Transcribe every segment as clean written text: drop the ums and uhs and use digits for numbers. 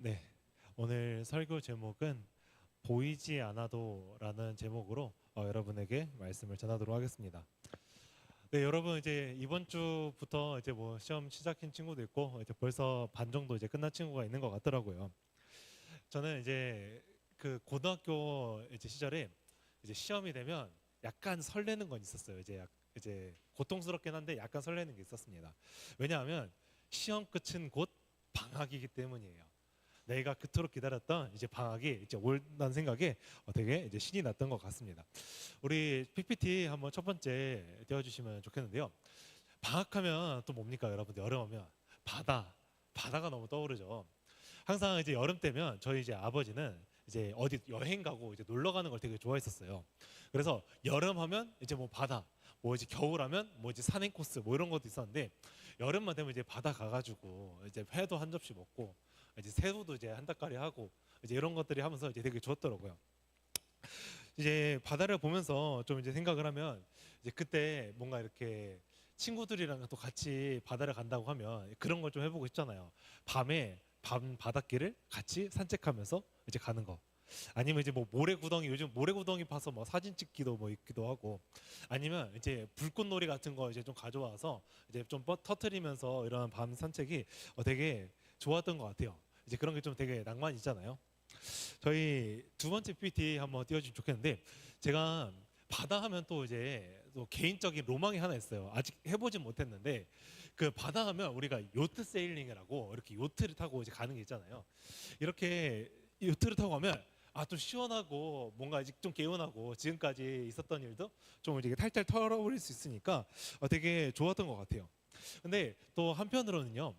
네, 오늘 설교 제목은 보이지 않아도라는 제목으로 여러분에게 말씀을 전하도록 하겠습니다. 네, 여러분 이제 이번 주부터 이제 뭐 시험 시작한 친구도 있고 이제 벌써 반 정도 이제 끝난 친구가 있는 것 같더라고요. 저는 이제 그 고등학교 이제 시절에 이제 시험이 되면 약간 설레는 건 있었어요. 이제 고통스럽긴 한데 약간 설레는 게 있었습니다. 왜냐하면 시험 끝은 곧 방학이기 때문이에요. 내가 그토록 기다렸던 이제 방학이 이제 올다는 생각에 되게 이제 신이 났던 것 같습니다. 우리 PPT 한번 첫 번째 띄워주시면 좋겠는데요. 방학하면 또 뭡니까, 여러분들? 여름하면 바다가 너무 떠오르죠. 항상 이제 여름 때면 저희 이제 아버지는 이제 어디 여행 가고 이제 놀러 가는 걸 되게 좋아했었어요. 그래서 여름 하면 이제 뭐 바다, 뭐 이제 겨울 하면 뭐 이제 산행 코스 뭐 이런 것도 있었는데, 여름만 되면 이제 바다 가가지고 이제 회도 한 접시 먹고 이제 새우도 이제 한 닭가리 하고 이제 이런 것들이 하면서 이제 되게 좋았더라고요. 이제 바다를 보면서 좀 이제 생각을 하면 이제 그때 뭔가 이렇게 친구들이랑 또 같이 바다를 간다고 하면 그런 걸 좀 해보고 싶잖아요. 밤에 밤 바닷길을 같이 산책하면서 이제 가는 거. 아니면 이제 뭐 모래구덩이, 요즘 모래구덩이 파서 뭐 사진 찍기도 뭐 있기도 하고, 아니면 이제 불꽃놀이 같은 거 이제 좀 가져와서 이제 좀 터트리면서 이런 밤 산책이 되게 좋았던 것 같아요. 이제 그런 게 좀 되게 낭만 있잖아요. 저희 두 번째 PPT 한번 띄워주면 좋겠는데, 제가 바다 하면 또 이제 또 개인적인 로망이 하나 있어요. 아직 해보진 못했는데, 그 바다 하면 우리가 요트 세일링이라고 이렇게 요트를 타고 이제 가는 게 있잖아요. 이렇게 요트를 타고 가면 좀 시원하고 뭔가 아직 좀 개운하고 지금까지 있었던 일도 좀 이제 탈탈 털어버릴 수 있으니까 되게 좋았던 것 같아요. 근데 또 한편으로는요,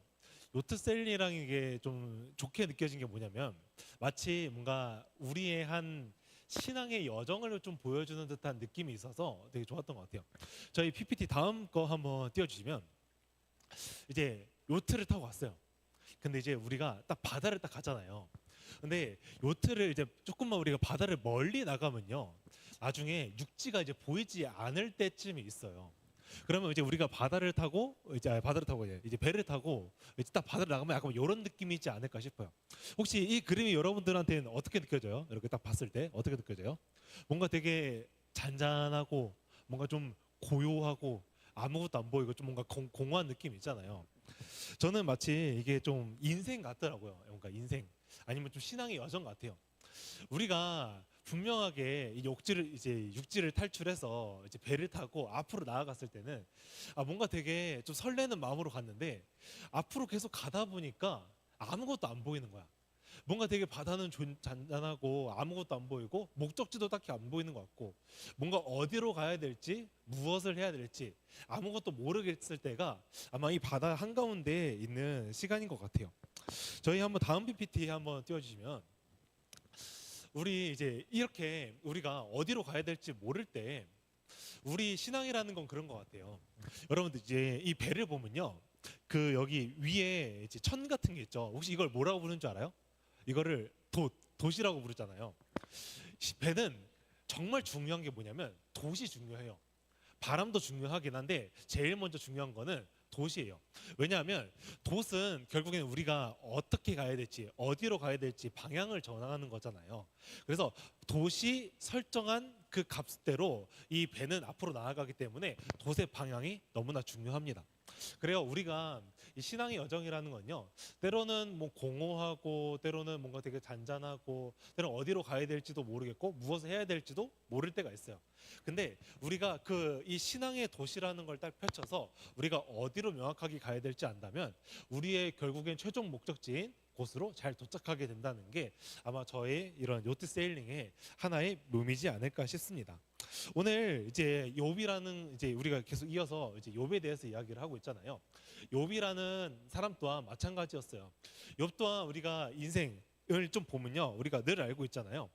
요트 셀링이랑 이게 좀 좋게 느껴진 게 뭐냐면, 마치 뭔가 우리의 한 신앙의 여정을 좀 보여주는 듯한 느낌이 있어서 되게 좋았던 것 같아요. 저희 PPT 다음 거 한번 띄워주시면, 이제 요트를 타고 왔어요. 근데 이제 우리가 딱 바다를 딱 가잖아요. 근데 요트를 이제 조금만 우리가 바다를 멀리 나가면요, 나중에 육지가 이제 보이지 않을 때쯤이 있어요. 그러면 이제 우리가 바다를 타고 이제 배를 타고 이제 딱 바다를 나가면 약간 이런 느낌이지 않을까 싶어요. 혹시 이 그림이 여러분들한테는 어떻게 느껴져요? 이렇게 딱 봤을 때 어떻게 느껴져요? 뭔가 되게 잔잔하고 뭔가 좀 고요하고 아무것도 안 보이고 좀 뭔가 공허한 느낌 있잖아요. 저는 마치 이게 좀 인생 같더라고요. 뭔가 인생 아니면 좀 신앙의 여정 같아요. 우리가 분명하게 이 육지를 탈출해서 이제 배를 타고 앞으로 나아갔을 때는 뭔가 되게 좀 설레는 마음으로 갔는데, 앞으로 계속 가다 보니까 아무것도 안 보이는 거야. 뭔가 되게 바다는 잔잔하고 아무것도 안 보이고 목적지도 딱히 안 보이는 것 같고, 뭔가 어디로 가야 될지 무엇을 해야 될지 아무것도 모르겠을 때가 아마 이 바다 한가운데에 있는 시간인 것 같아요. 저희 한번 다음 PPT 한번 띄워주시면, 우리 이제 이렇게 우리가 어디로 가야 될지 모를 때 우리 신앙이라는 건 그런 것 같아요. 여러분들 이제 이 배를 보면요, 그 여기 위에 이제 천 같은 게 있죠. 혹시 이걸 뭐라고 부르는 줄 알아요? 이거를 돛이라고 부르잖아요. 배는 정말 중요한 게 뭐냐면 돛이 중요해요. 바람도 중요하긴 한데 제일 먼저 중요한 거는 돛이에요. 왜냐하면 돛은 결국에는 우리가 어떻게 가야 될지, 어디로 가야 될지 방향을 정하는 거잖아요. 그래서 돛이 설정한 그 값대로 이 배는 앞으로 나아가기 때문에 돛의 방향이 너무나 중요합니다. 그래요. 우리가 이 신앙의 여정이라는 건요, 때로는 뭐 공허하고 때로는 뭔가 되게 잔잔하고 때로는 어디로 가야 될지도 모르겠고 무엇을 해야 될지도 모를 때가 있어요. 근데 우리가 그 이 신앙의 도시라는 걸 딱 펼쳐서 우리가 어디로 명확하게 가야 될지 안다면 우리의 결국엔 최종 목적지인 곳으로 잘 도착하게 된다는 게 아마 저의 이런 요트 세일링의 하나의 묘미지 않을까 싶습니다. 오늘 이제 욥이라는, 이제 우리가 계속 이어서 이제 욥에 대해서 이야기를 하고 있잖아요. 욥이라는 사람 또한 마찬가지였어요. 욥 또한 우리가 인생을 좀 보면요, 우리가 늘 알고 있잖아요.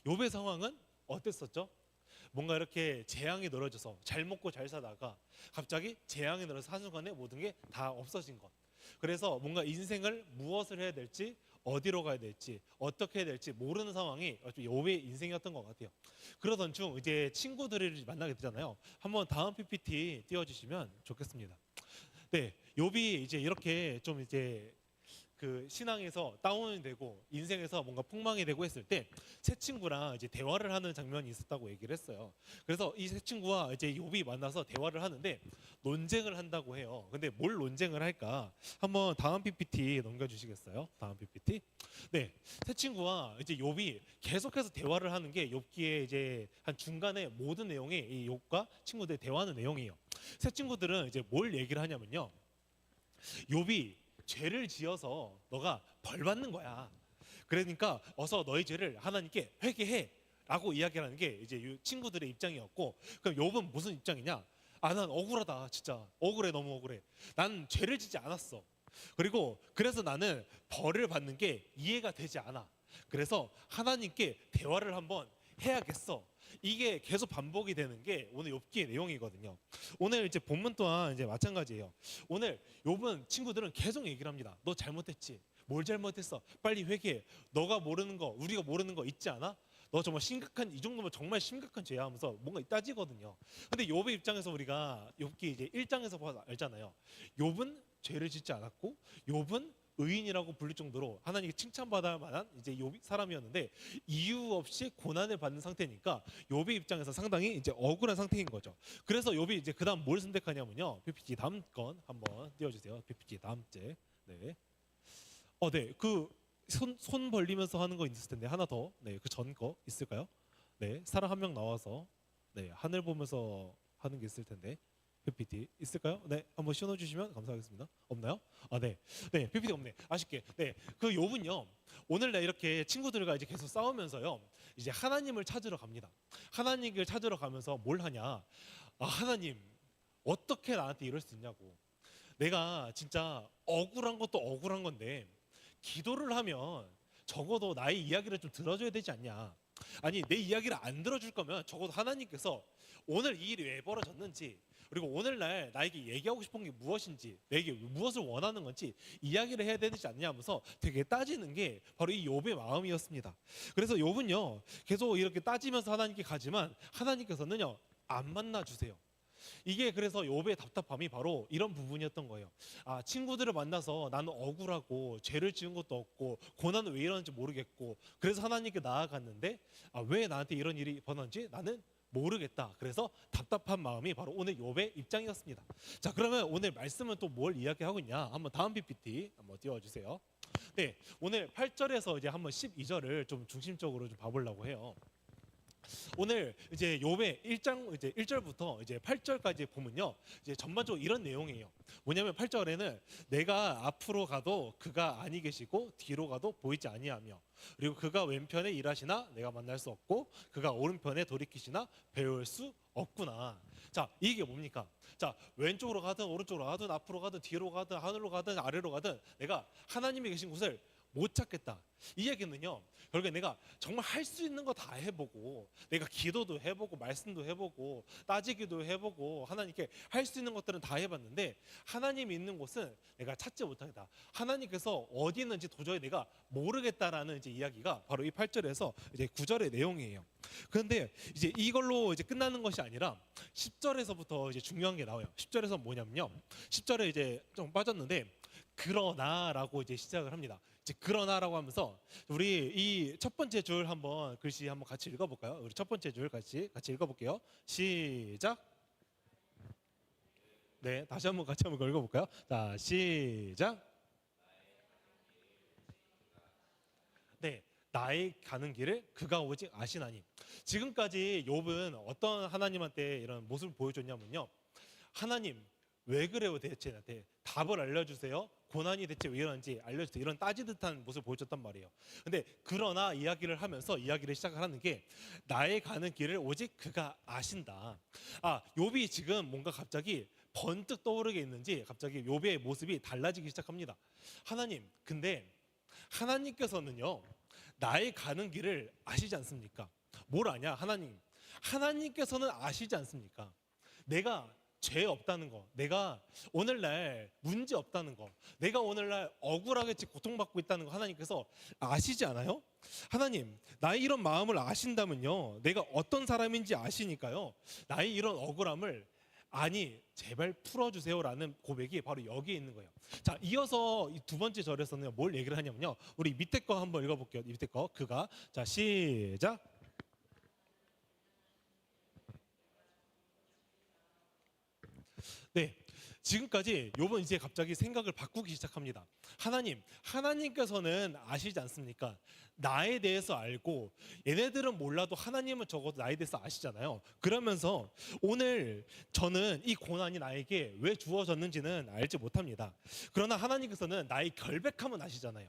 욥의 상황은 어땠었죠? 뭔가 이렇게 재앙이 늘어져서 잘 먹고 잘 살다가 갑자기 재앙이 늘어서 한순간에 모든 게 다 없어진 것. 그래서 뭔가 인생을 무엇을 해야 될지, 어디로 가야 될지, 어떻게 해야 될지 모르는 상황이 욥의 인생이었던 것 같아요. 그러던 중 이제 친구들을 만나게 되잖아요. 한번 다음 PPT 띄워주시면 좋겠습니다. 네, 욥이 이제 이렇게 좀 이제 그 신앙에서 다운이 되고 인생에서 뭔가 폭망이 되고 했을 때 세 친구랑 이제 대화를 하는 장면이 있었다고 얘기를 했어요. 그래서 이 세 친구와 이제 욥이 만나서 대화를 하는데 논쟁을 한다고 해요. 근데 뭘 논쟁을 할까? 한번 다음 PPT 넘겨주시겠어요? 다음 PPT. 네, 세 친구와 이제 욥이 계속해서 대화를 하는 게 욥기의 이제 한 중간에 모든 내용이 이 욥과 친구들의 대화하는 내용이에요. 세 친구들은 이제 뭘 얘기를 하냐면요. 욥이 죄를 지어서 너가 벌 받는 거야. 그러니까 어서 너의 죄를 하나님께 회개해라고 이야기하는 게 이제 이 친구들의 입장이었고, 그럼 욥은 무슨 입장이냐? 아, 난 억울하다. 진짜 억울해, 너무 억울해. 난 죄를 짓지 않았어. 그리고 그래서 나는 벌을 받는 게 이해가 되지 않아. 그래서 하나님께 대화를 한번 해야겠어. 이게 계속 반복이 되는 게 오늘 욥기의 내용이거든요. 오늘 이제 본문 또한 이제 마찬가지예요. 오늘 욥은 친구들은 계속 얘기를 합니다. 너 잘못했지. 뭘 잘못했어? 빨리 회개해. 너가 모르는 거, 우리가 모르는 거 있지 않아? 너 정말 심각한, 이 정도면 정말 심각한 죄야 하면서 뭔가 따지거든요. 근데 욥의 입장에서 우리가 욥기 이제 1장에서 봐서 알잖아요. 욥은 죄를 짓지 않았고 욥은 의인이라고 부를 정도로 하나님께 칭찬받을 만한 이제 욥 사람이었는데 이유 없이 고난을 받는 상태니까 욥의 입장에서 상당히 이제 억울한 상태인 거죠. 그래서 욥이 이제 그다음 뭘 선택하냐면요. PPT 다음 건 한번 띄워주세요. PPT 다음 째. 네. 네. 그 손 벌리면서 하는 거 있을 텐데 하나 더. 네. 그 전 거 있을까요? 네. 사람 한 명 나와서 네 하늘 보면서 하는 게 있을 텐데. PPT 있을까요? 네, 한번 씌워 주시면 감사하겠습니다. 없나요? 네, 네, PPT 없네. 아쉽게. 네, 그 욥은요. 오늘날 이렇게 친구들과 이제 계속 싸우면서요. 이제 하나님을 찾으러 갑니다. 하나님을 찾으러 가면서 뭘 하냐? 하나님, 어떻게 나한테 이럴 수 있냐고. 내가 진짜 억울한 것도 억울한 건데 기도를 하면 적어도 나의 이야기를 좀 들어줘야 되지 않냐? 아니, 내 이야기를 안 들어줄 거면 적어도 하나님께서 오늘 이 일이 왜 벌어졌는지, 그리고 오늘날 나에게 얘기하고 싶은 게 무엇인지, 내게 무엇을 원하는 건지 이야기를 해야 되지 않냐 하면서 되게 따지는 게 바로 이 욥의 마음이었습니다. 그래서 욥은요 계속 이렇게 따지면서 하나님께 가지만 하나님께서는요 안 만나 주세요. 이게 그래서 욥의 답답함이 바로 이런 부분이었던 거예요. 친구들을 만나서 나는 억울하고 죄를 지은 것도 없고 고난은 왜 이러는지 모르겠고 그래서 하나님께 나아갔는데 왜 나한테 이런 일이 벌어졌는지 나는 모르겠다. 그래서 답답한 마음이 바로 오늘 욥의 입장이었습니다. 자, 그러면 오늘 말씀은 또 뭘 이야기하고 있냐? 한번 다음 PPT 한번 띄워주세요. 네, 오늘 8절에서 이제 한번 12절을 좀 중심적으로 좀 봐보려고 해요. 오늘 이제 욥의 1장 이제 1절부터 이제 8절까지 보면요. 이제 전반적으로 이런 내용이에요. 뭐냐면 8절에는 내가 앞으로 가도 그가 아니 계시고 뒤로 가도 보이지 아니하며 그리고 그가 왼편에 일하시나 내가 만날 수 없고 그가 오른편에 돌이키시나 배울 수 없구나. 자, 이게 뭡니까? 자, 왼쪽으로 가든 오른쪽으로 가든 앞으로 가든 뒤로 가든 하늘로 가든 아래로 가든 내가 하나님이 계신 곳을 못 찾겠다. 이 얘기는요. 결국에 내가 정말 할 수 있는 거 다 해보고 내가 기도도 해보고 말씀도 해보고 따지기도 해보고 하나님께 할 수 있는 것들은 다 해봤는데 하나님이 있는 곳은 내가 찾지 못하겠다. 하나님께서 어디 있는지 도저히 내가 모르겠다라는 이제 이야기가 바로 이 8절에서 이제 9절의 내용이에요. 그런데 이제 이걸로 이제 끝나는 것이 아니라 10절에서부터 이제 중요한 게 나와요. 10절에서 뭐냐면요. 10절에 이제 좀 빠졌는데 그러나라고 이제 시작을 합니다. 이제 그러나라고 하면서 우리 이 첫 번째 줄 한번 글씨 한번 같이 읽어볼까요? 우리 첫 번째 줄 같이 읽어볼게요. 시작. 네, 다시 한번 같이 한번 읽어볼까요? 자, 시작. 네, 나의 가는 길을 그가 오직 아시나니. 지금까지 욥은 어떤 하나님한테 이런 모습을 보여줬냐면요. 하나님, 왜 그래요 대체 나한테 답을 알려주세요. 고난이 대체 왜 이러는지 알려주세요. 이런 따지듯한 모습을 보여줬단 말이에요. 근데 그러나 이야기를 하면서 이야기를 시작하는 게 나의 가는 길을 오직 그가 아신다. 욥이 지금 뭔가 갑자기 번뜩 떠오르게 있는지 갑자기 욥의 모습이 달라지기 시작합니다. 하나님, 근데 하나님께서는요 나의 가는 길을 아시지 않습니까? 뭘 아냐? 하나님께서는 아시지 않습니까? 내가 죄 없다는 거, 내가 오늘날 문제 없다는 거, 내가 오늘날 억울하게 고통받고 있다는 거 하나님께서 아시지 않아요? 하나님, 나의 이런 마음을 아신다면요 내가 어떤 사람인지 아시니까요 나의 이런 억울함을 아니 제발 풀어주세요라는 고백이 바로 여기에 있는 거예요. 자, 이어서 이 두 번째 절에서는 뭘 얘기를 하냐면요. 우리 밑에 거 한번 읽어볼게요. 밑에 거 그가 자 시작. 네. 지금까지 욥은 이제 갑자기 생각을 바꾸기 시작합니다. 하나님께서는 아시지 않습니까? 나에 대해서 알고 얘네들은 몰라도 하나님은 적어도 나에 대해서 아시잖아요. 그러면서 오늘 저는 이 고난이 나에게 왜 주어졌는지는 알지 못합니다. 그러나 하나님께서는 나의 결백함은 아시잖아요.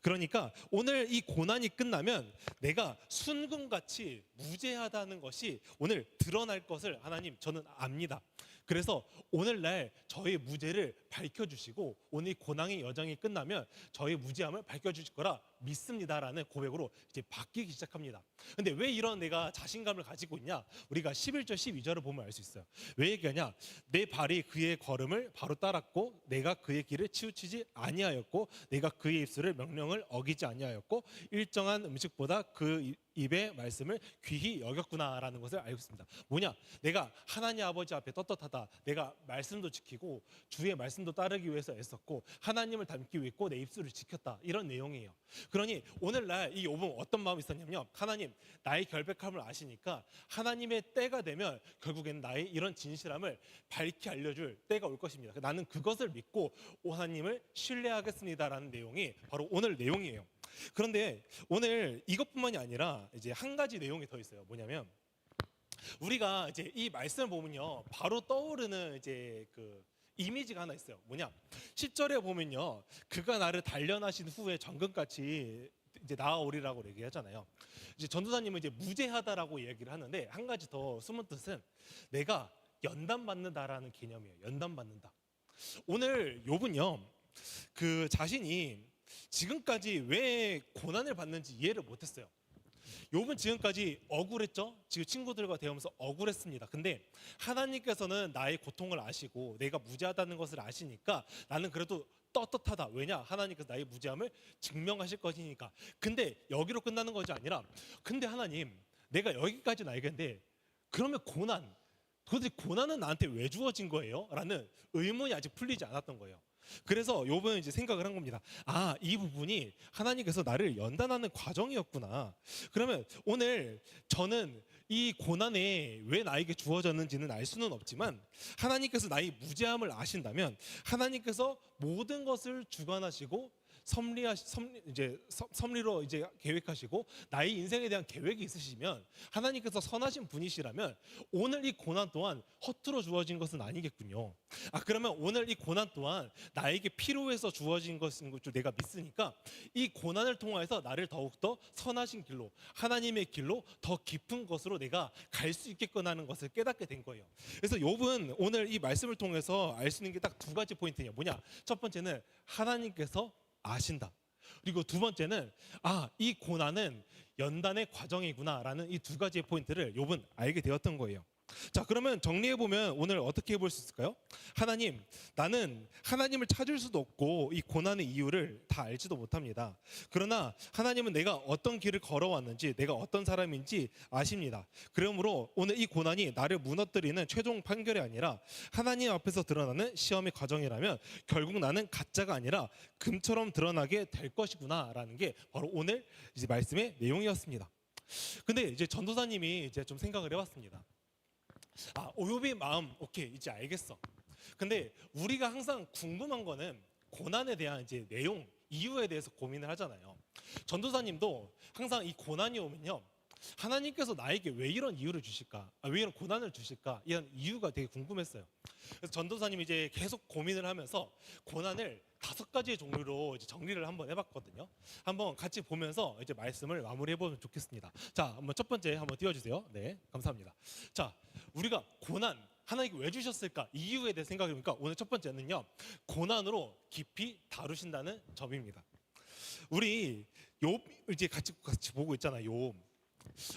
그러니까 오늘 이 고난이 끝나면 내가 순금같이 무죄하다는 것이 오늘 드러날 것을 하나님 저는 압니다. 그래서 오늘날 저의 무죄를 밝혀주시고 오늘 이 고난의 여정이 끝나면 저의 무죄함을 밝혀주실 거라 믿습니다라는 고백으로 이제 바뀌기 시작합니다. 근데 왜 이런 내가 자신감을 가지고 있냐? 우리가 11절 12절을 보면 알 수 있어요. 왜 얘기하냐? 내 발이 그의 걸음을 바로 따랐고 내가 그의 길을 치우치지 아니하였고 내가 그의 입술을 명령을 어기지 아니하였고 일정한 음식보다 그 입의 말씀을 귀히 여겼구나라는 것을 알고 있습니다. 뭐냐? 내가 하나님 아버지 앞에 떳떳하다. 내가 말씀도 지키고 주의 말씀도 따르기 위해서 애썼고 하나님을 닮기 위해 내 입술을 지켰다. 이런 내용이에요. 그러니 오늘날 이 욥은 어떤 마음이 있었냐면요. 하나님 나의 결백함을 아시니까 하나님의 때가 되면 결국에는 나의 이런 진실함을 밝히 알려줄 때가 올 것입니다. 나는 그것을 믿고 하나님을 신뢰하겠습니다라는 내용이 바로 오늘 내용이에요. 그런데 오늘 이것뿐만이 아니라 이제 한 가지 내용이 더 있어요. 뭐냐면 우리가 이제 이 말씀을 보면요 바로 떠오르는 이제 그 이미지가 하나 있어요. 뭐냐? 10절에 보면요 그가 나를 단련하신 후에 정금같이 이제 나아오리라고 얘기하잖아요. 이제 전도사님은 이제 무죄하다라고 얘기를 하는데 한 가지 더 숨은 뜻은 내가 연단받는다라는 개념이에요. 연단받는다. 오늘 욥은요 그 자신이 지금까지 왜 고난을 받는지 이해를 못했어요. 욥은 지금까지 억울했죠. 지금 친구들과 대하면서 억울했습니다. 근데 하나님께서는 나의 고통을 아시고 내가 무죄하다는 것을 아시니까 나는 그래도 떳떳하다. 왜냐? 하나님께서 나의 무죄함을 증명하실 것이니까. 근데 여기로 끝나는 것이 아니라 근데 하나님 내가 여기까지는 알겠는데 그러면 도대체 고난은 나한테 왜 주어진 거예요? 라는 의문이 아직 풀리지 않았던 거예요. 그래서 욥은 이제 생각을 한 겁니다. 아, 이 부분이 하나님께서 나를 연단하는 과정이었구나. 그러면 오늘 저는 이 고난에 왜 나에게 주어졌는지는 알 수는 없지만 하나님께서 나의 무죄함을 아신다면 하나님께서 모든 것을 주관하시고 섭리로 이제 계획하시고 나의 인생에 대한 계획이 있으시면 하나님께서 선하신 분이시라면 오늘 이 고난 또한 허투루 주어진 것은 아니겠군요. 아, 그러면 오늘 이 고난 또한 나에게 필요해서 주어진 것인 줄 내가 믿으니까 이 고난을 통해서 나를 더욱더 선하신 길로 하나님의 길로 더 깊은 것으로 내가 갈 수 있겠구나 하는 것을 깨닫게 된 거예요. 그래서 욥은 오늘 이 말씀을 통해서 알 수 있는 게 딱 두 가지 포인트예요. 뭐냐? 첫 번째는 하나님께서 아신다. 그리고 두 번째는 이 고난은 연단의 과정이구나라는 이 두 가지의 포인트를 욥은 알게 되었던 거예요. 자, 그러면 정리해 보면 오늘 어떻게 해볼 수 있을까요? 하나님, 나는 하나님을 찾을 수도 없고 이 고난의 이유를 다 알지도 못합니다. 그러나 하나님은 내가 어떤 길을 걸어왔는지 내가 어떤 사람인지 아십니다. 그러므로 오늘 이 고난이 나를 무너뜨리는 최종 판결이 아니라 하나님 앞에서 드러나는 시험의 과정이라면 결국 나는 가짜가 아니라 금처럼 드러나게 될 것이구나라는 게 바로 오늘 이제 말씀의 내용이었습니다. 근데 이제 전도사님이 이제 좀 생각을 해봤습니다. 욥의 마음, 오케이, 이제 알겠어. 근데 우리가 항상 궁금한 거는 고난에 대한 이제 내용, 이유에 대해서 고민을 하잖아요. 전도사님도 항상 이 고난이 오면요, 하나님께서 나에게 왜 이런 이유를 주실까? 왜 이런 고난을 주실까? 이런 이유가 되게 궁금했어요. 그래서 전도사님이 이제 계속 고민을 하면서 고난을 5가지의 종류로 이제 정리를 한번 해봤거든요. 한번 같이 보면서 이제 말씀을 마무리해보면 좋겠습니다. 자, 한번 첫 번째 한번 띄워주세요. 네, 감사합니다. 자, 우리가 고난 하나님께 왜 주셨을까? 이유에 대해 생각해보니까 오늘 첫 번째는요, 고난으로 깊이 다루신다는 점입니다. 우리 욥 이제 같이 보고 있잖아요. 욥.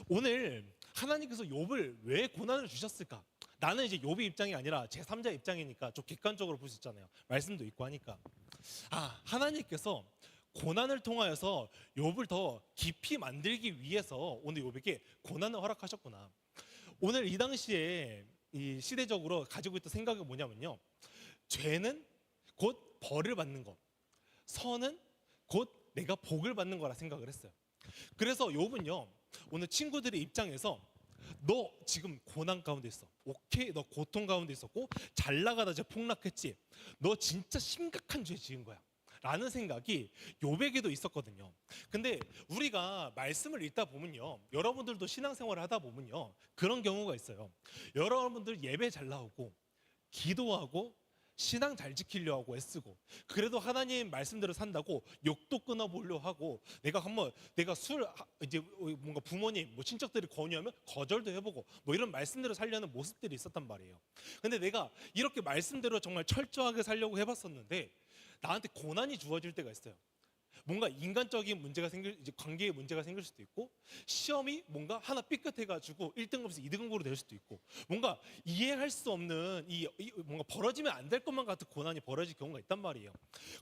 오늘 하나님께서 욥을 왜 고난을 주셨을까? 나는 이제 욥의 입장이 아니라 제3자 입장이니까 좀 객관적으로 볼 수 있잖아요. 말씀도 있고 하니까. 하나님께서 고난을 통하여서 욥을 더 깊이 만들기 위해서 오늘 욥에게 고난을 허락하셨구나. 오늘 이 당시에 이 시대적으로 가지고 있던 생각이 뭐냐면요, 죄는 곧 벌을 받는 것, 선은 곧 내가 복을 받는 거라 생각을 했어요. 그래서 욥은요, 오늘 친구들의 입장에서 너 지금 고난 가운데 있어. 오케이, 너 고통 가운데 있었고 잘 나가다 이제 폭락했지. 너 진짜 심각한 죄 지은 거야. 라는 생각이 욥에게도 있었거든요. 근데 우리가 말씀을 읽다 보면요, 여러분들도 신앙생활을 하다 보면요, 그런 경우가 있어요. 여러분들 예배 잘 나오고 기도하고 신앙 잘 지키려 하고 애쓰고, 그래도 하나님 말씀대로 산다고 욕도 끊어보려 하고, 내가 술 이제 뭔가 부모님 뭐 친척들이 권유하면 거절도 해보고 뭐 이런 말씀대로 살려는 모습들이 있었단 말이에요. 근데 내가 이렇게 말씀대로 정말 철저하게 살려고 해봤었는데 나한테 고난이 주어질 때가 있어요. 뭔가 인간적인 문제가 이제 관계에 문제가 생길 수도 있고, 시험이 뭔가 하나 삐끗해가지고 1등급에서 2등급으로 될 수도 있고, 뭔가 이해할 수 없는 뭔가 벌어지면 안 될 것만 같은 고난이 벌어질 경우가 있단 말이에요.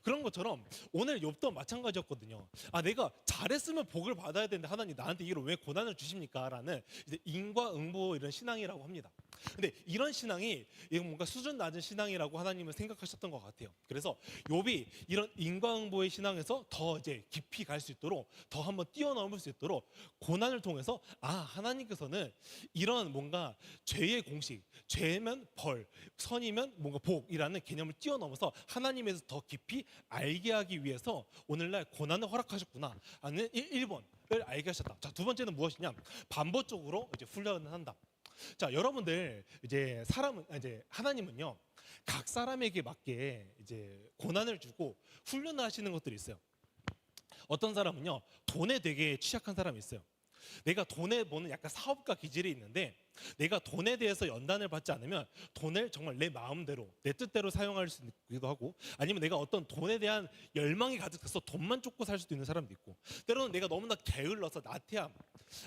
그런 것처럼 오늘 욥도 마찬가지였거든요. 아, 내가 잘했으면 복을 받아야 되는데 하나님 나한테 이걸 왜 고난을 주십니까? 라는 이제 인과응보 이런 신앙이라고 합니다. 근데 이런 신앙이 뭔가 수준 낮은 신앙이라고 하나님은 생각하셨던 것 같아요. 그래서 욥이 이런 인과응보의 신앙에서 더 이제 깊이 갈 수 있도록, 더 한번 뛰어넘을 수 있도록 고난을 통해서 하나님께서는 이런 뭔가 죄의 공식, 죄면 벌, 선이면 뭔가 복이라는 개념을 뛰어넘어서 하나님에서 더 깊이 알게 하기 위해서 오늘날 고난을 허락하셨구나 하는 1번을 알게 하셨다. 자, 두 번째는 무엇이냐? 반복적으로 이제 훈련을 한다. 자, 여러분들 이제 하나님은요, 각 사람에게 맞게 이제 고난을 주고 훈련을 하시는 것들이 있어요. 어떤 사람은요, 돈에 되게 취약한 사람이 있어요. 내가 돈에 보는 약간 사업가 기질이 있는데, 내가 돈에 대해서 연단을 받지 않으면 돈을 정말 내 마음대로 내 뜻대로 사용할 수 있기도 하고, 아니면 내가 어떤 돈에 대한 열망이 가득해서 돈만 쫓고 살 수도 있는 사람도 있고, 때로는 내가 너무나 게을러서 나태함,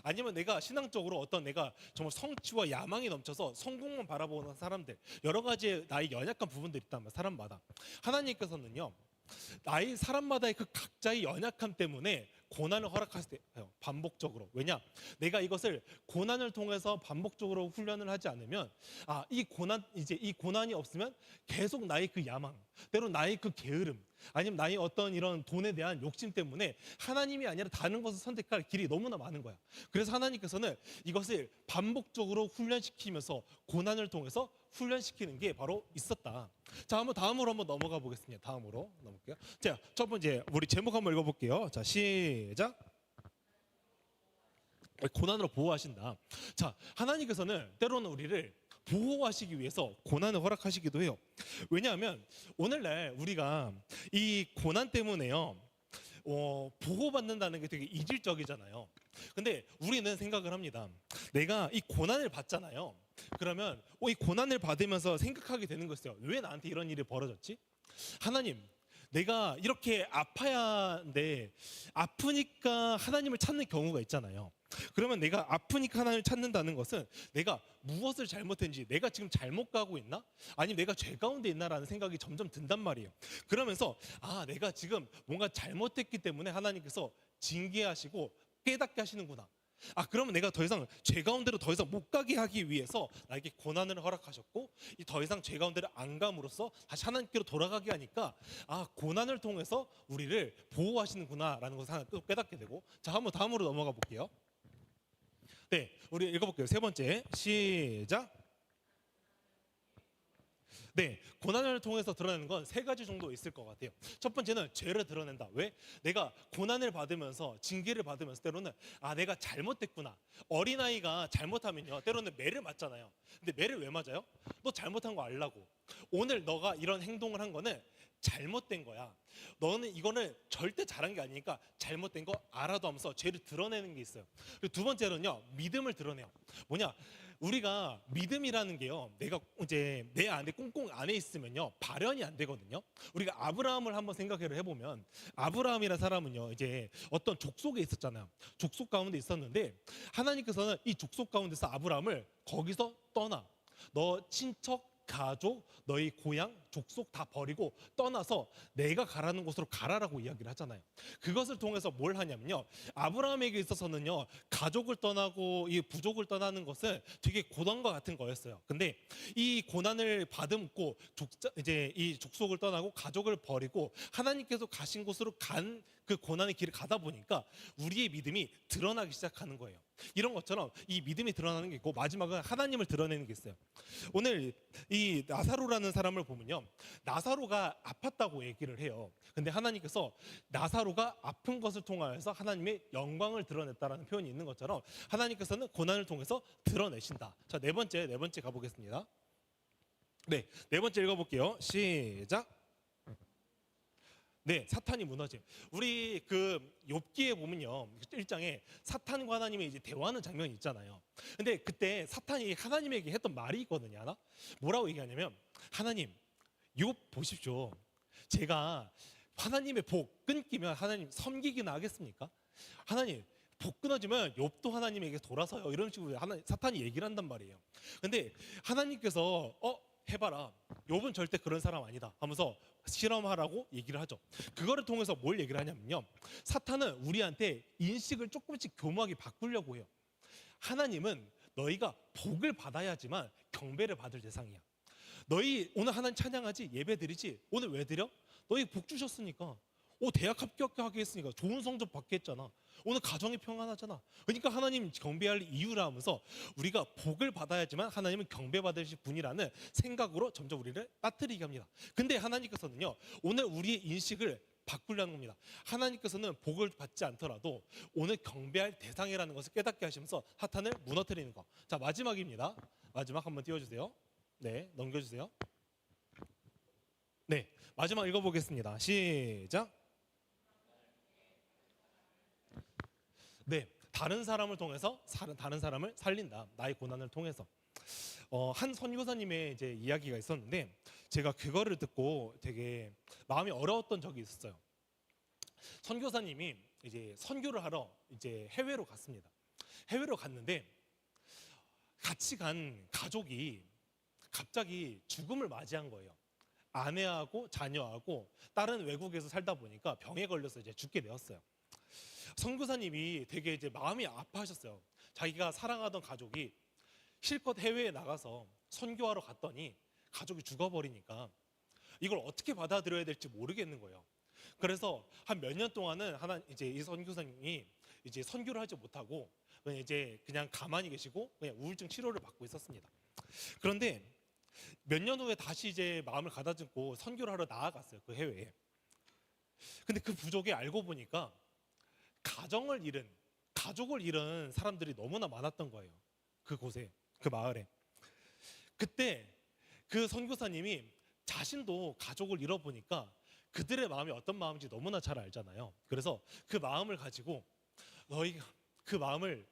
아니면 내가 신앙적으로 내가 정말 성취와 야망이 넘쳐서 성공만 바라보는 사람들, 여러 가지의 나의 연약한 부분들이 있단 말이에요. 사람마다. 하나님께서는요, 사람마다의 그 각자의 연약함 때문에 고난을 허락하세요. 반복적으로. 왜냐? 내가 이것을 고난을 통해서 반복적으로 훈련을 하지 않으면 이 고난이 없으면 계속 나의 그 야망, 때로는 나의 그 게으름, 아니면 나의 어떤 이런 돈에 대한 욕심 때문에 하나님이 아니라 다른 것을 선택할 길이 너무나 많은 거야. 그래서 하나님께서는 이것을 반복적으로 훈련시키면서 고난을 통해서 훈련시키는 게 바로 있었다. 자, 다음으로 한번 넘어가 보겠습니다. 다음으로 넘어갈게요. 자, 첫 번째 우리 제목 한번 읽어볼게요. 자, 시작. 고난으로 보호하신다. 자, 하나님께서는 때로는 우리를 보호하시기 위해서 고난을 허락하시기도 해요. 왜냐하면 오늘날 우리가 이 고난 때문에요, 보호받는다는 게 되게 이질적이잖아요. 근데 우리는 생각을 합니다. 내가 이 고난을 받잖아요. 그러면 이 고난을 받으면서 생각하게 되는 것이요, 왜 나한테 이런 일이 벌어졌지? 하나님, 내가 이렇게 아파야 하는데 아프니까 하나님을 찾는 경우가 있잖아요. 그러면 내가 아프니까 하나님을 찾는다는 것은 내가 무엇을 잘못했는지, 내가 지금 잘못 가고 있나? 아니면 내가 죄 가운데 있나라는 생각이 점점 든단 말이에요. 그러면서 내가 지금 뭔가 잘못했기 때문에 하나님께서 징계하시고 깨닫게 하시는구나. 그러면 내가 더 이상 죄 가운데로 더 이상 못 가게 하기 위해서 나에게 고난을 허락하셨고, 더 이상 죄 가운데를 안 감으로써 다시 하나님께로 돌아가게 하니까 고난을 통해서 우리를 보호하시는구나라는 것을 하나 또 깨닫게 되고. 자, 한번 다음으로 넘어가 볼게요. 네, 우리 읽어볼게요. 세 번째, 시작. 네, 고난을 통해서 드러내는 건 세 가지 정도 있을 것 같아요. 첫 번째는 죄를 드러낸다. 왜? 내가 고난을 받으면서, 징계를 받으면서 때로는 내가 잘못됐구나. 어린아이가 잘못하면요, 때로는 매를 맞잖아요. 근데 매를 왜 맞아요? 너 잘못한 거 알라고. 오늘 너가 이런 행동을 한 거는 잘못된 거야. 너는 이거는 절대 잘한 게 아니니까 잘못된 거 알아도 하면서 죄를 드러내는 게 있어요. 그리고 두 번째로는요, 믿음을 드러내요. 뭐냐? 우리가 믿음이라는 게요, 내가 이제 내 안에 꽁꽁 안에 있으면요, 발현이 안 되거든요. 우리가 아브라함을 한번 생각을 해보면, 아브라함이라는 사람은요, 이제 어떤 족속에 있었잖아요. 족속 가운데 있었는데 하나님께서는 이 족속 가운데서 아브라함을 거기서 떠나, 너 친척 가족, 너희 고향, 족속 다 버리고 떠나서 내가 가라는 곳으로 가라라고 이야기를 하잖아요. 그것을 통해서 뭘 하냐면요, 아브라함에게 있어서는요, 가족을 떠나고 이 부족을 떠나는 것은 되게 고난과 같은 거였어요. 근데 이 고난을 받음고 이제 이 족속을 떠나고 가족을 버리고 하나님께서 가신 곳으로 간 그 고난의 길을 가다 보니까 우리의 믿음이 드러나기 시작하는 거예요. 이런 것처럼 이 믿음이 드러나는 게 있고, 마지막은 하나님을 드러내는 게 있어요. 오늘 이 나사로라는 사람을 보면요, 나사로가 아팠다고 얘기를 해요. 근데 하나님께서 나사로가 아픈 것을 통하여서 하나님의 영광을 드러냈다라는 표현이 있는 것처럼 하나님께서는 고난을 통해서 드러내신다. 자, 네 번째 가보겠습니다. 네, 네 번째 읽어볼게요. 시작. 네, 사탄이 무너짐. 우리 그 욥기에 보면요, 1장에 사탄과 하나님의 이제 대화하는 장면이 있잖아요. 근데 그때 사탄이 하나님에게 했던 말이 있거든요. 하나? 뭐라고 얘기하냐면, 하나님, 욥 보십시오. 제가 하나님의 복 끊기면 하나님 섬기기나 하겠습니까? 하나님, 복 끊어지면 욥도 하나님에게 돌아서요. 이런 식으로 사탄이 얘기를 한단 말이에요. 근데 하나님께서 해봐라, 욥은 절대 그런 사람 아니다 하면서 실험하라고 얘기를 하죠. 그거를 통해서 뭘 얘기를 하냐면요, 사탄은 우리한테 인식을 조금씩 교묘하게 바꾸려고 해요. 하나님은 너희가 복을 받아야지만 경배를 받을 대상이야. 너희 오늘 하나님 찬양하지, 예배 드리지, 오늘 왜 드려? 너희 복 주셨으니까. 대학 합격하게 했으니까, 좋은 성적 받게 했잖아. 오늘 가정이 평안하잖아. 그러니까 하나님 경배할 이유라 하면서 우리가 복을 받아야지만 하나님은 경배받으실 분이라는 생각으로 점점 우리를 빠뜨리게 합니다. 근데 하나님께서는요, 오늘 우리의 인식을 바꾸려는 겁니다. 하나님께서는 복을 받지 않더라도 오늘 경배할 대상이라는 것을 깨닫게 하시면서 사탄을 무너뜨리는 거. 자, 마지막입니다. 마지막 한번 띄워주세요. 네, 넘겨주세요. 네, 마지막 읽어보겠습니다. 시작. 네, 다른 사람을 통해서 다른 사람을 살린다. 나의 고난을 통해서. 한 선교사님의 이제 이야기가 있었는데, 제가 그거를 듣고 되게 마음이 어려웠던 적이 있었어요. 선교사님이 이제 선교를 하러 이제 해외로 갔습니다. 해외로 갔는데 같이 간 가족이 갑자기 죽음을 맞이한 거예요. 아내하고 자녀하고 다른 외국에서 살다 보니까 병에 걸려서 이제 죽게 되었어요. 선교사님이 되게 이제 마음이 아파하셨어요. 자기가 사랑하던 가족이 실컷 해외에 나가서 선교하러 갔더니 가족이 죽어버리니까 이걸 어떻게 받아들여야 될지 모르겠는 거예요. 그래서 한 몇 년 동안은 이제 이 선교사님이 이제 선교를 하지 못하고 그냥 가만히 계시고 그냥 우울증 치료를 받고 있었습니다. 그런데 몇 년 후에 다시 이제 마음을 가다듬고 선교를 하러 나아갔어요. 그 해외에. 근데 그 부족에 알고 보니까 가족을 잃은 사람들이 너무나 많았던 거예요. 그곳에, 그 마을에. 그때 그 선교사님이 자신도 가족을 잃어보니까 그들의 마음이 어떤 마음인지 너무나 잘 알잖아요. 그래서 그 마음을 가지고 너희가 그 마음을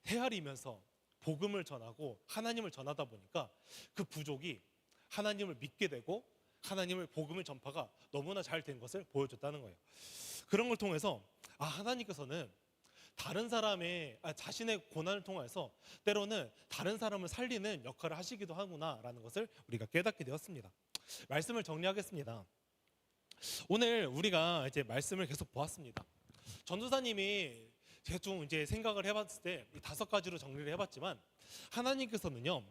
헤아리면서 복음을 전하고 하나님을 전하다 보니까 그 부족이 하나님을 믿게 되고 하나님을 복음을 전파가 너무나 잘 된 것을 보여줬다는 거예요. 그런 걸 통해서 하나님께서는 자신의 고난을 통해서 때로는 다른 사람을 살리는 역할을 하시기도 하구나라는 것을 우리가 깨닫게 되었습니다. 말씀을 정리하겠습니다. 오늘 우리가 이제 말씀을 계속 보았습니다. 전도사님이 대충 이제 생각을 해봤을 때 이 5가지로 정리를 해봤지만, 하나님께서는요,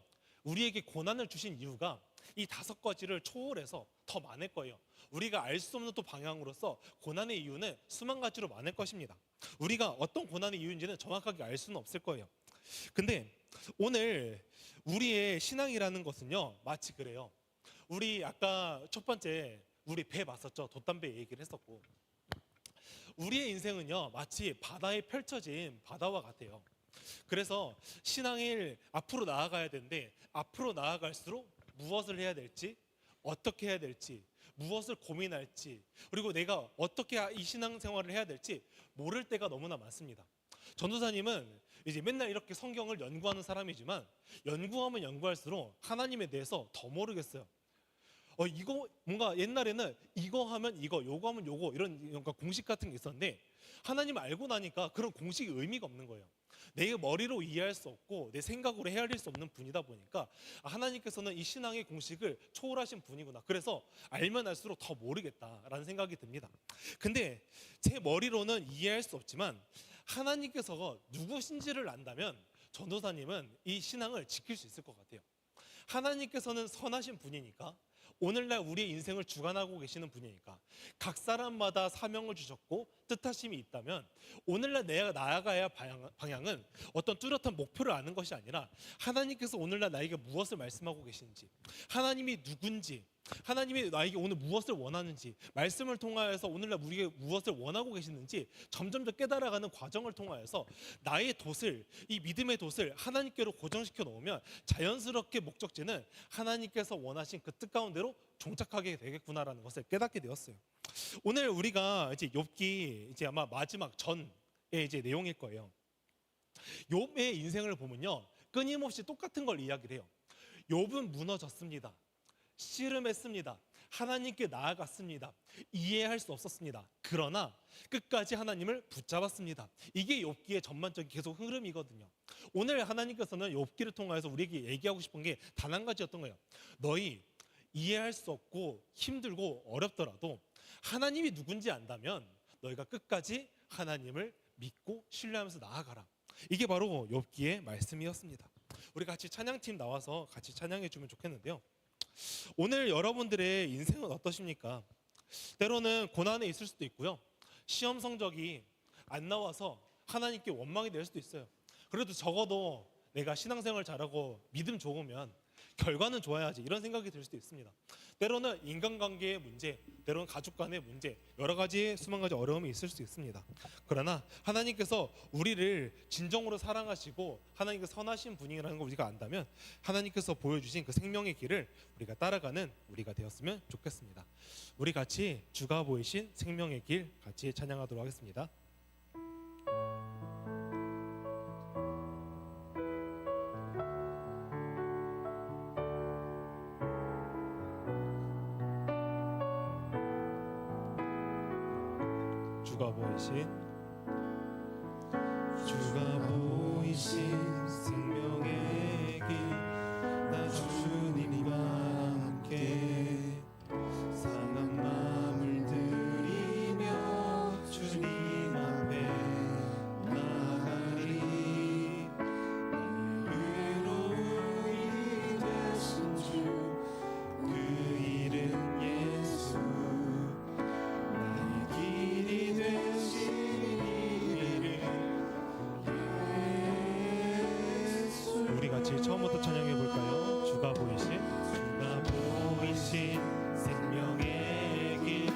우리에게 고난을 주신 이유가 이 5가지를 초월해서 더 많을 거예요. 우리가 알 수 없는 또 방향으로서 고난의 이유는 수만 가지로 많을 것입니다. 우리가 어떤 고난의 이유인지는 정확하게 알 수는 없을 거예요. 근데 오늘 우리의 신앙이라는 것은요, 마치 그래요. 우리 아까 첫 번째 우리 배 봤었죠. 돛담배 얘기를 했었고, 우리의 인생은요, 마치 바다에 펼쳐진 바다와 같아요. 그래서 신앙을 앞으로 나아가야 되는데, 앞으로 나아갈수록 무엇을 해야 될지, 어떻게 해야 될지, 무엇을 고민할지, 그리고 내가 어떻게 이 신앙생활을 해야 될지 모를 때가 너무나 많습니다. 전도사님은 이제 맨날 이렇게 성경을 연구하는 사람이지만 연구하면 연구할수록 하나님에 대해서 더 모르겠어요. 이거 뭔가 옛날에는 이거 하면 이거, 요거 하면 요거 이런 뭔가 공식 같은 게 있었는데 하나님을 알고 나니까 그런 공식이 의미가 없는 거예요. 내 머리로 이해할 수 없고 내 생각으로 헤아릴 수 없는 분이다 보니까 하나님께서는 이 신앙의 공식을 초월하신 분이구나. 그래서 알면 알수록 더 모르겠다라는 생각이 듭니다. 근데 제 머리로는 이해할 수 없지만 하나님께서 누구신지를 안다면 전도사님은 이 신앙을 지킬 수 있을 것 같아요. 하나님께서는 선하신 분이니까, 오늘날 우리의 인생을 주관하고 계시는 분이니까, 각 사람마다 사명을 주셨고 뜻하심이 있다면 오늘날 내가 나아가야 할 방향은 어떤 뚜렷한 목표를 아는 것이 아니라 하나님께서 오늘날 나에게 무엇을 말씀하고 계시는지, 하나님이 누군지, 하나님이 나에게 오늘 무엇을 원하는지, 말씀을 통하여서 오늘날 우리에게 무엇을 원하고 계시는지 점점 더 깨달아가는 과정을 통하여서 나의 돛을, 이 믿음의 돛을 하나님께로 고정시켜 놓으면 자연스럽게 목적지는 하나님께서 원하신 그 뜻 가운데로 종착하게 되겠구나라는 것을 깨닫게 되었어요. 오늘 우리가 이제 욥기 이제 아마 마지막 전의 이제 내용일 거예요. 욥의 인생을 보면요, 끊임없이 똑같은 걸 이야기를 해요. 욥은 무너졌습니다. 씨름했습니다. 하나님께 나아갔습니다. 이해할 수 없었습니다. 그러나 끝까지 하나님을 붙잡았습니다. 이게 욥기의 전반적인 계속 흐름이거든요. 오늘 하나님께서는 욥기를 통해서 우리에게 얘기하고 싶은 게 단 한 가지였던 거예요. 너희 이해할 수 없고 힘들고 어렵더라도 하나님이 누군지 안다면 너희가 끝까지 하나님을 믿고 신뢰하면서 나아가라. 이게 바로 욥기의 말씀이었습니다. 우리 같이 찬양팀 나와서 같이 찬양해 주면 좋겠는데요. 오늘 여러분들의 인생은 어떠십니까? 때로는 고난에 있을 수도 있고요. 시험 성적이 안 나와서 하나님께 원망이 될 수도 있어요. 그래도 적어도 내가 신앙생활 잘하고 믿음 좋으면 결과는 좋아야지, 이런 생각이 들 수도 있습니다. 때로는 인간관계의 문제, 때로는 가족 간의 문제, 여러 가지 수만 가지 어려움이 있을 수 있습니다. 그러나 하나님께서 우리를 진정으로 사랑하시고 하나님께서 선하신 분이라는 걸 우리가 안다면 하나님께서 보여주신 그 생명의 길을 우리가 따라가는 우리가 되었으면 좋겠습니다. 우리 같이 주가 보이신 생명의 길 같이 찬양하도록 하겠습니다. 주가 보이신 생명의 길, 나 주님과 함께 상한 마음을 들이며 주님 앞에 나가리. 나의 의로움이 되신 주, 그 이름 예수, 나의 길이 되신 우리 같이 처음부터 찬양해 볼까요? 주가 보이신 생명의 길,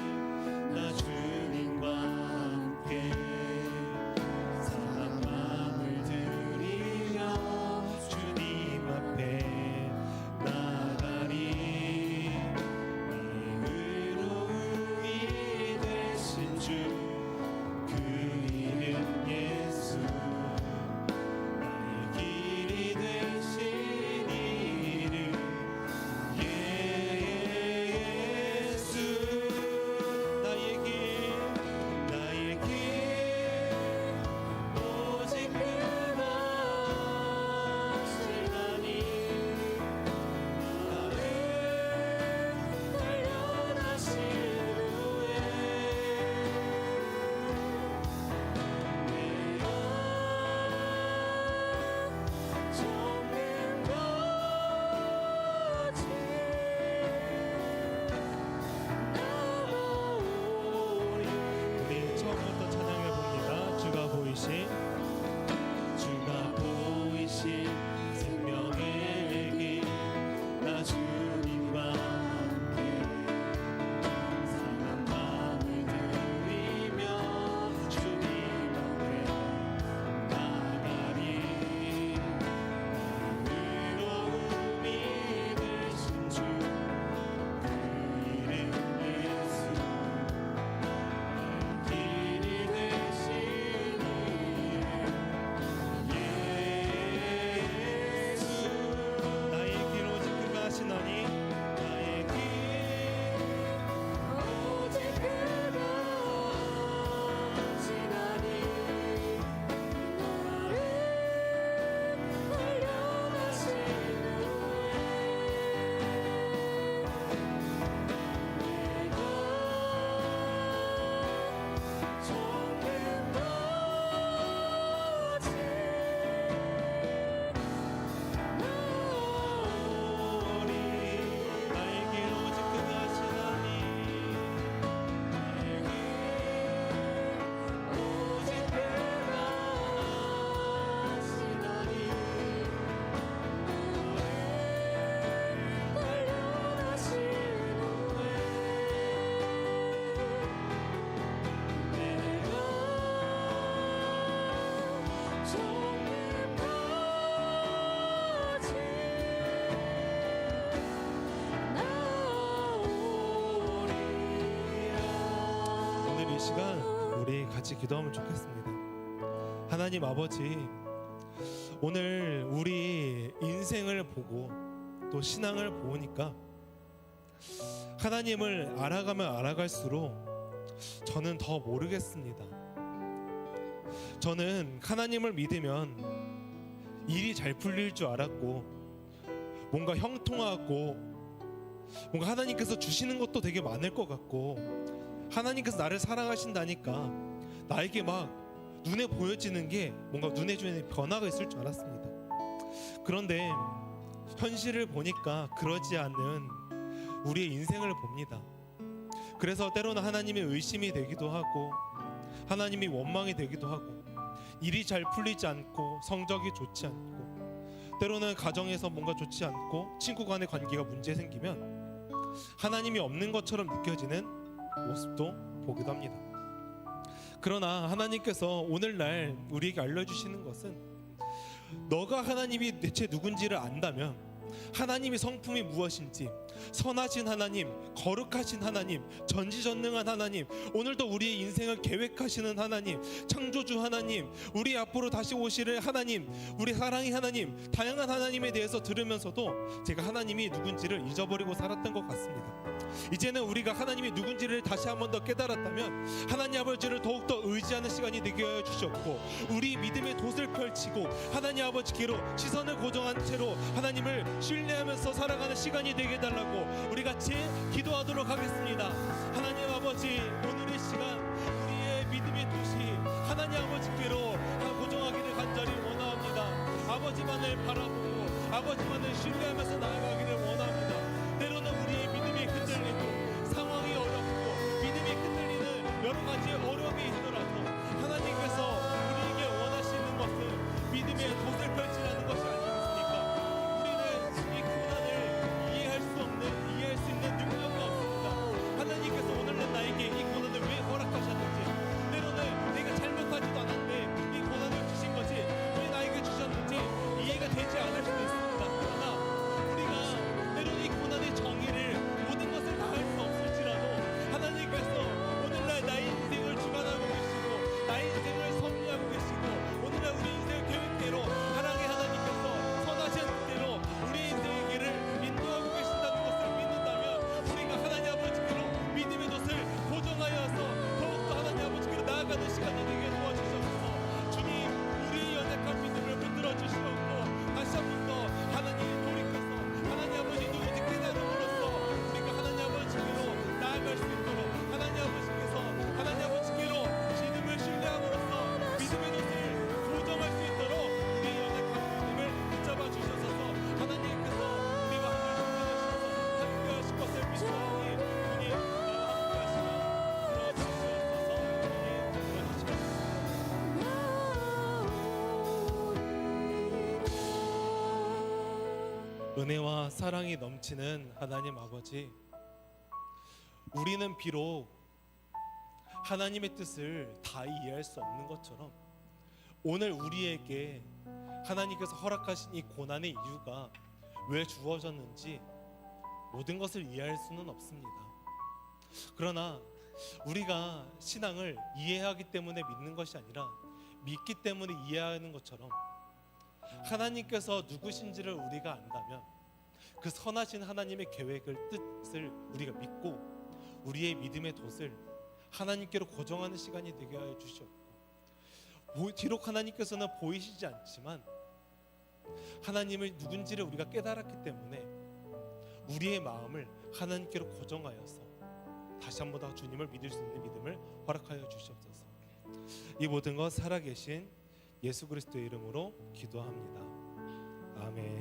나 주님과 함께 상한 마음을 들이며 주님 앞에 나가리. 나의 의로움이 되신 주, 그 이름 예수, 나의 길이 되신 시간 우리 같이 기도하면 좋겠습니다. 하나님 아버지, 오늘 우리 인생을 보고 또 신앙을 보니까 하나님을 알아가면 알아갈수록 저는 더 모르겠습니다. 저는 하나님을 믿으면 일이 잘 풀릴 줄 알았고, 뭔가 형통하고, 뭔가 하나님께서 주시는 것도 되게 많을 것 같고, 하나님께서 나를 사랑하신다니까 나에게 막 눈에 보여지는 게 뭔가 눈에 주는 변화가 있을 줄 알았습니다. 그런데 현실을 보니까 그러지 않는 우리의 인생을 봅니다. 그래서 때로는 하나님의 의심이 되기도 하고, 하나님이 원망이 되기도 하고, 일이 잘 풀리지 않고, 성적이 좋지 않고, 때로는 가정에서 뭔가 좋지 않고, 친구 간의 관계가 문제 생기면 하나님이 없는 것처럼 느껴지는 모습도 보기도 합니다. 그러나 하나님께서 오늘날 우리에게 알려주시는 것은, 너가 하나님이 대체 누군지를 안다면, 하나님의 성품이 무엇인지, 선하신 하나님, 거룩하신 하나님, 전지전능한 하나님, 오늘도 우리의 인생을 계획하시는 하나님, 창조주 하나님, 우리 앞으로 다시 오실 하나님, 우리 사랑의 하나님, 다양한 하나님에 대해서 들으면서도 제가 하나님이 누군지를 잊어버리고 살았던 것 같습니다. 이제는 우리가 하나님이 누군지를 다시 한 번 더 깨달았다면 하나님 아버지를 더욱더 의지하는 시간이 되게 하여 주셨고, 우리 믿음의 돛을 펼치고 하나님 아버지께로 시선을 고정한 채로 하나님을 신뢰하면서 살아가는 시간이 되게 해달라고 우리 같이 기도하도록 하겠습니다. 하나님 아버지, 오늘의 시간 우리의 믿음의 돛이 하나님 아버지께로 고정하기를 간절히 원합니다. 아버지만을 바라보고 아버지만을 신뢰하면서 나아가기를 원합니다. 때로는 우리의 믿음이 흔들리고 상황이 어렵고 믿음이 흔들리는 여러 가지 어려움이 있더라도 하나님께서 우리에게 원하시는 것은 믿음의 돛을 펼치라는 것이 아니겠습니까? 우리는 이 고난을 이해할 수 있는 능력이 없습니다. 하나님께서 오늘날 나에게 이 고난을 왜 허락하셨는지, 때로는 내가 잘못하지도 않았는데 이 고난을 주신 것이 왜 나에게 주셨는지 이해가 되지 않을 수도 있습니다. 그러나 우리가 때로는 이 고난의 정의를, 모든 것을 다 할 수 없을지라도 하나님께서 오늘날 나의 인생을 주관하고 계시고 나의 인생을 섭리하고 계시고 오늘날 우리 인생의 계획대로 사랑의 하나님께서 선하신 뜻대로 우리 인생의 길을 인도하고 계신다는 것을 믿는다면, 우리가 하나님 아버지께로 믿음의 돛을 고정하여서 더욱더 하나님 아버지께로 나아가는 시간이 되게 도와주셔서 주님, 우리의 연약한 믿음을 붙들어 주시옵고, 다시 한 번 더 하나님이 돌이켜서 하나님 아버지 누군지 깨달음으로써 우리가 하나님 아버지께로 나아갈 수 있도록, 하나님 아버지께서 하나님 아버지께로 믿음을 신뢰함으로써 믿음의 돛을 고정할 수 있도록 우리의 연약한 믿음을 붙잡아 주셔서 하나님께서 우리와 함께 하셔서 함께 하실 것을 믿사오니 주님, 나와 함께 하시며 들어주시옵소서. 은혜와 사랑이 넘치는 하나님 아버지, 우리는 비록 하나님의 뜻을 다 이해할 수 없는 것처럼 오늘 우리에게 하나님께서 허락하신 이 고난의 이유가 왜 주어졌는지 모든 것을 이해할 수는 없습니다. 그러나 우리가 신앙을 이해하기 때문에 믿는 것이 아니라 믿기 때문에 이해하는 것처럼, 하나님께서 누구신지를 우리가 안다면 그 선하신 하나님의 계획을, 뜻을 우리가 믿고 우리의 믿음의 돛을 하나님께로 고정하는 시간이 되게 하여 주시옵고, 비록 하나님께서는 보이시지 않지만 하나님을 누군지를 우리가 깨달았기 때문에 우리의 마음을 하나님께로 고정하여서 다시 한 번 더 주님을 믿을 수 있는 믿음을 허락하여 주시옵소서. 이 모든 것 살아계신 예수 그리스도의 이름으로 기도합니다. 아멘.